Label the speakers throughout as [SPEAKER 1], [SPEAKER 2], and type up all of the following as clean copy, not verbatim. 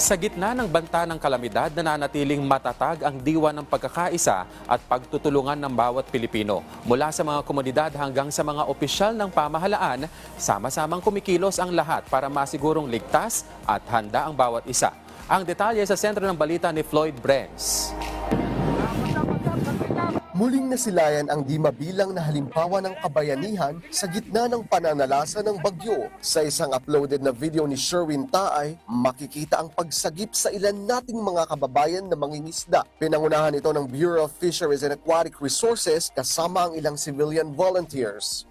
[SPEAKER 1] Sa gitna ng banta ng kalamidad, nananatiling matatag ang diwa ng pagkakaisa at pagtutulungan ng bawat Pilipino. Mula sa mga komunidad hanggang sa mga opisyal ng pamahalaan, sama-samang kumikilos ang lahat para masigurong ligtas at handa ang bawat isa. Ang detalye sa sentro ng balita ni Floyd Brenz.
[SPEAKER 2] Muling nasilayan ang di mabilang na halimbawa ng kabayanihan sa gitna ng pananalasa ng bagyo. Sa isang uploaded na video ni Sherwin Taay, makikita ang pagsagip sa ilan nating mga kababayan na mangingisda. Pinangunahan ito ng Bureau of Fisheries and Aquatic Resources kasama ang ilang civilian volunteers.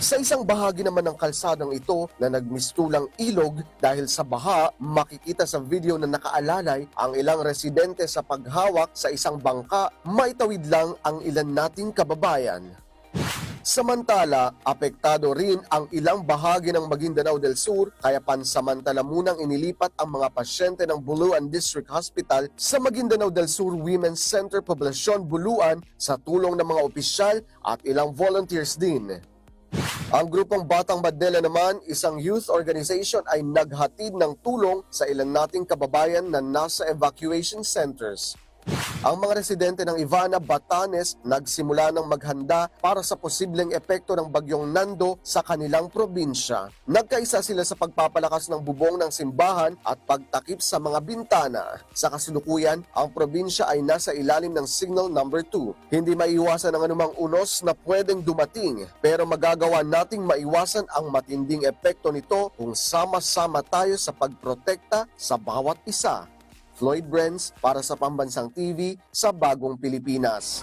[SPEAKER 2] Sa isang bahagi naman ng kalsadang ito na nagmistulang ilog dahil sa baha, makikita sa video na nakaalalay ang ilang residente sa paghawak sa isang bangka, maitawid lang ang ilan nating kababayan. Samantala, apektado rin ang ilang bahagi ng Maguindanao del Sur kaya pansamantala munang inilipat ang mga pasyente ng Buluan District Hospital sa Maguindanao del Sur Women's Center Poblacion Buluan sa tulong ng mga opisyal at ilang volunteers din. Ang grupong Batang Badnela naman, isang youth organization ay naghatid ng tulong sa ilan nating kababayan na nasa evacuation centers. Ang mga residente ng Ivana, Batanes, nagsimula ng maghanda para sa posibleng epekto ng bagyong Nando sa kanilang probinsya. Nagkaisa sila sa pagpapalakas ng bubong ng simbahan at pagtakip sa mga bintana. Sa kasalukuyan, ang probinsya ay nasa ilalim ng Signal Number 2. Hindi maiiwasan ang anumang unos na pwedeng dumating, pero magagawa nating maiwasan ang matinding epekto nito kung sama-sama tayo sa pagprotekta sa bawat isa. Floyd Brenz para sa Pambansang TV sa Bagong Pilipinas.